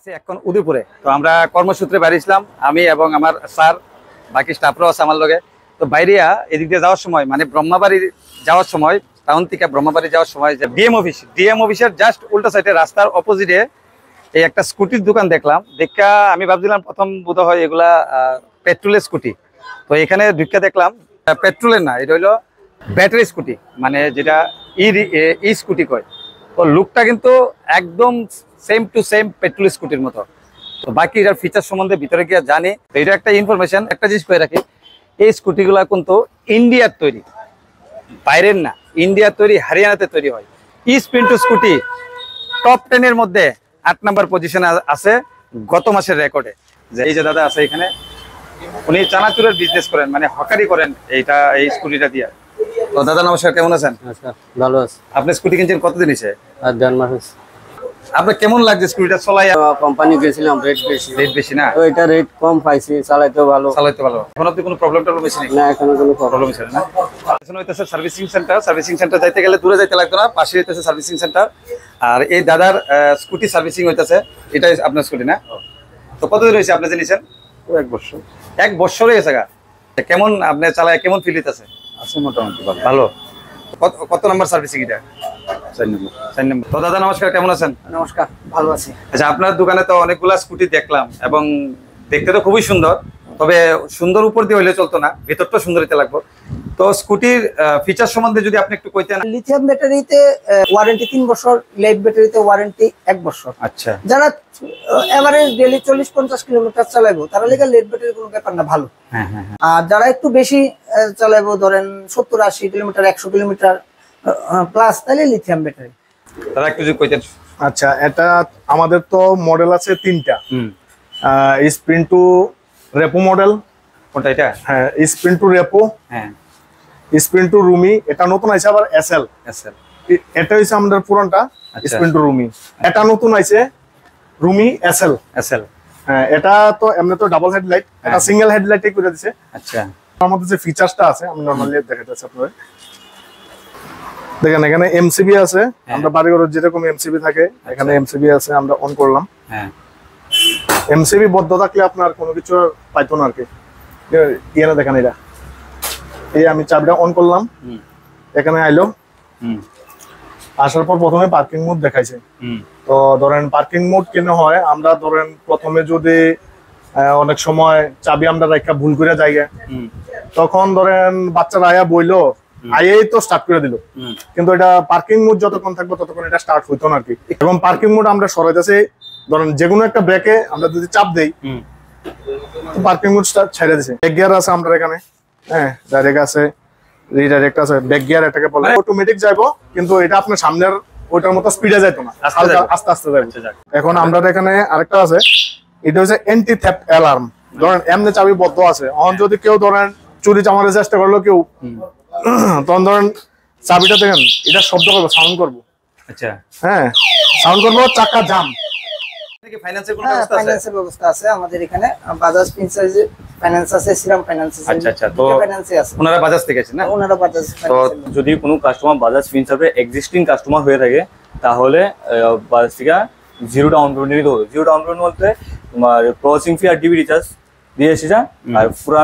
আছি এখন উদয়পুরে। তো আমরা কর্মসূত্রে বাড়িছিলাম, আমি এবং আমার স্যার, বাকি স্টাফরাও আছে আমার লগে। তো বাইরিয়া এদিক দিয়ে যাওয়ার সময় মানে ব্রহ্মাবাড়ি যাওয়ার সময়, টাউন থেকে ব্রহ্মাবাড়ি যাওয়ার সময় যে ডিএম অফিসের জাস্ট উল্টা সাইডে রাস্তার অপোজিটে এই একটা স্কুটির দোকান দেখলাম। দেখা আমি ভাবছিলাম প্রথম বোধ হয় এগুলা পেট্রোলের স্কুটি। তো এখানে ঢুকে দেখলাম পেট্রোলের না, এটা হলো ব্যাটারি স্কুটি, মানে যেটা ই স্কুটি কয়। তো লুকটা কিন্তু একদম সেম টু সেম পেট্রোল স্কুটির মতো। তো বাকি এটার ফিচার সম্বন্ধে ভিতরে গিয়ে জানি। তো এটা একটা ইনফরমেশন, একটা জিনিস করে রাখি, এই স্কুটিগুলা কিন্তু ইন্ডিয়ার তৈরি, বাইরের না, ইন্ডিয়ার তৈরি, হরিয়ানাতে তৈরি হয়। স্পিন্টু স্কুটি টপ 10 এর মধ্যে 8 নম্বর পজিশনে আছে গত মাসের রেকর্ডে। যে এই যে দাদা আছে এখানে, উনি চানাচুরের বিজনেস করেন, মানে হকারি করেন এই স্কুটিটা দিয়ে। তো দাদা নমস্কার, কেমন আছেন? ভালো আছে। আপনি স্কুটি কিনছেন কতদিন হয়েছে? আর 1.5 মাস হয়েছে। আপনার কেমন লাগছে স্কুটিটা চলাই? কোম্পানি গেছিলাম, রেট বেশি না? তো এটা রেট কম পাইছি, চালাইতে ভালো। এখন অব্দি কোনো প্রবলেম হয়েছে না, এখন কোনো প্রবলেম হয়েছে না। হইতেছে সার্ভিসিং সেন্টার যাইতে গেলে দূরে যাইতে লাগতো না, পাশে হইতেছে সার্ভিসিং সেন্টার। আর এই দাদার স্কুটি সার্ভিসিং হইতেছে, এটাই আপনার স্কুটি না? তো কতদিন হয়েছে আপনি জেনেছেন? 1 বছর। 1 বছর হয়ে গেছে। কেমন আপনি চালায়, কেমন ফিল হইতেছে? আছে মোটামুটি ভালো। কত নাম্বার সার্ভিসিং এটা? 4 নম্বর। 4 নম্বর। তো দাদা নমস্কার, কেমন আছেন? নমস্কার, ভালো আছি। আচ্ছা, আপনার দোকানে তো অনেকগুলা স্কুটি দেখলাম এবং দেখতে তো খুবই সুন্দর, তবে সুন্দর উপর দিয়ে হইলে চলতো না, ভেতরটা সুন্দর হইতে লাগবে। তো স্কুটির ফিচার সম্বন্ধে যদি আপনি একটু কইতেন। লিথিয়াম ব্যাটারিতে ওয়ারেন্টি 3 বছর, লেড ব্যাটারিতে ওয়ারেন্টি 1 বছর। আচ্ছা, যারা এভারেজ ডেইলি 40-50 কিলোমিটার চালাবো তারা লেগে লেড ব্যাটারি কোনো ব্যাপার না, ভালো। হ্যাঁ। আর যারা একটু বেশি চালাবো, ধরেন 70-80 কিলোমিটার, 100 কিলোমিটার প্লাস, তাহলে লিথিয়াম ব্যাটারি। তারা একটু যদি কইতেন। আচ্ছা, এটা আমাদের তো মডেল আছে 3টা। স্প্রিন্টু রেপো মডেল। কোনটা এটা? হ্যাঁ, স্প্রিন্টু রেপো। হ্যাঁ, স্প্রিন্টু রুমি, এটা নতুন আইছে। আবার এসএল। এটা হইছে আমাদের পুরানটা স্প্রিন্টু রুমি। এটা নতুন আইছে রুমি এসএল। হ্যাঁ, এটা তো এমনি তো ডাবল হেডলাইট, এটা সিঙ্গেল হেডলাইটে করে দিয়েছে। আচ্ছা, তার মধ্যে যে ফিচারসটা আছে আমি নরমালি দেখাচ্ছি আপনাদের। দেখেন এখানে এমসিবি আছে, আমরা বাড়িঘরে যেরকম এমসিবি থাকে এখানে এমসিবি আছে। আমরা অন করলাম, হ্যাঁ, এমসিবি বদ্ধ থাকলে আপনার কোনো কিছু পাইতো না আর কি। ইয়ে দেখেন, এটা এই আমি চাবিটা অন করলাম, এখানে আইলো। আসার পর প্রথমে পার্কিং মোড দেখাইছে। তো ধরেন পার্কিং মোড কেন হয়, আমরা ধরেন প্রথমে যদি অনেক সময় চাবি আমরা রাখা ভুল করে জায়গা, তখন ধরেন বাচ্চারা আয়া বইলো, আইয়েই তো স্টার্ট করে দিল, কিন্তু এটা পার্কিং মোড যতক্ষণ থাকবে ততক্ষণ এটা স্টার্ট হইতো না আর কি। এবং পার্কিং মোড আমরা সরাইতেছি, ধরেন যে কোনো একটা ব্রেকে আমরা যদি চাপ দেই পার্কিং মোড ছেড়ে দিছে। ব্যাক গিয়ার আছে আমরা এখানে, হ্যাঁ, ডাইরেক্ট আছে, রিডাইরেক্ট আছে। ব্যাক গিয়ার এটাকে বলে, অটোমেটিক যাইবো, কিন্তু এটা আপনার সামনের ওইটার মতো স্পিডে যাইতো না, আস্তে আস্তে যাইবো। এখন আমরা এখানে আরেকটা আছে, এটা হচ্ছে এন্টি থেফট অ্যালার্ম। ধরেন এমনি চাবি বদ্ধ আছে, এখন যদি কেউ ধরেন চুরি চামারের চেষ্টা করলো কেউ, তখন ধরেন চাবিটা দেখেন এটা শব্দ করবো, সাউন্ড করবো। আচ্ছা, হ্যাঁ, সাউন্ড করবো, চাকা জাম। ফাইন্যান্সের ব্যবস্থা আছে আমাদের এখানে, বাজাজ ফাইন্যান্স আছে, শ্রীরাম ফাইন্যান্স আছে। আচ্ছা, তো ওনারা বাজাজ থেকে আছেন না? ওনারা বাজাজ। তো যদি কোনো কাস্টমার বাজাজ ফিনসার্ভে এক্সিস্টিং কাস্টমার হয়ে থাকে তাহলে বাজাজ থেকে 0 ডাউন পেমেন্ট নিতে হবে। 0 ডাউন পেমেন্ট বলতে তোমার প্রসেসিং ফি আর ডিবি রিচার্জ দিয়ে এসেছে, আর পুরো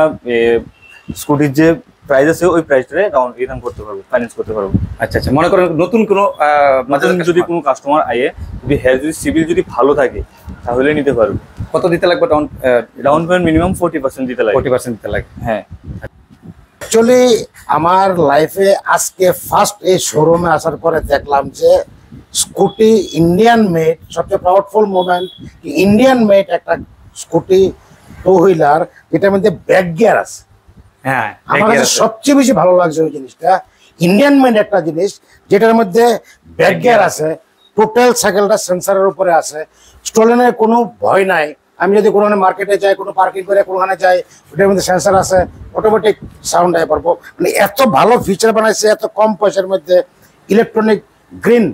স্কুটির যে প্রাইস আছে ওই প্রাইসটা রিটার্ন করতে পারবো, ফাইন্যান্স করতে পারবো। আচ্ছা, মনে করেন নতুন কোনো যদি কোনো কাস্টমার আয়ে, যদি সিভিল যদি ভালো থাকে তাহলে নিতে পারবো। কত দিতে লাগবে ডাউন পেমেন্ট? মিনিমাম 40% দিতে লাগে। 40% দিতে লাগে, হ্যাঁ। অ্যাকচুয়ালি আমার লাইফে আজকে ফার্স্ট এই শোরুমে আসার পরে দেখলাম যে স্কুটি ইন্ডিয়ান মেড, সবচেয়ে প্রাউডফুল মোমেন্ট, ইন্ডিয়ান মেড একটা স্কুটি টু হুইলার যেটার মধ্যে ব্যাক গিয়ার আছে। হ্যাঁ, আমার কাছে সবচেয়ে বেশি ভালো লাগছে ওই জিনিসটা, ইন্ডিয়ান মেড একটা জিনিস যেটার মধ্যে ব্যাক গিয়ার আছে। টোটাল সাইকেলটা সেন্সারের উপরে আছে, স্টোলেনের কোনো ভয় নাই। আমি যদি কোনো মার্কেটে যাই, কোনো পার্কিং করে কোনোখানে যাই, ওটার মধ্যে সেন্সার আছে, অটোমেটিক সাউন্ড আয় পারবো। মানে এত ভালো ফিচার বানাইছে এত কম পয়সার মধ্যে। ইলেকট্রনিক গ্রিন,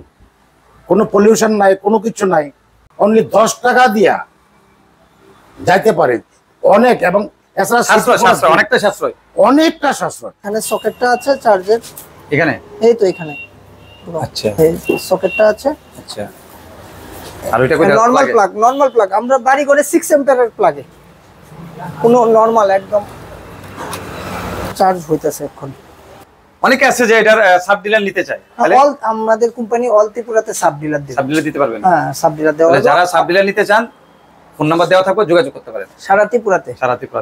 কোনো পলিউশন নাই, কোনো কিছু নাই, অনলি 10 টাকা দিয়া যাইতে পারে অনেক। এবং অনেকটা সাশ্রয়। এখানে সকেটটা আছে চার্জের, এখানে এই তো এখানে। আচ্ছা, সকেটটা আছে। আচ্ছা, আর ওইটা কই নরমাল প্লাগ আমরা বাড়ি করে 6 অ্যাম্পিয়ারের প্লাগে কোনো নরমাল একদম চার্জ হইতাছে এখন। অনেকে আছে যে এটার সাব ডিলার নিতে চায়, তাহলে অল আমাদের কোম্পানি অল ত্রিপুরাতে সাব ডিলার দিবে। সাব ডিলার দিতে পারবেন? হ্যাঁ সাব ডিলার দেওয়া তাহলে যারা সাব ডিলার নিতে চান ফোন নাম্বার দেওয়া থাকবে, যোগাযোগ করতে পারেন সারা ত্রিপুরাতে। সারা ত্রিপুরা।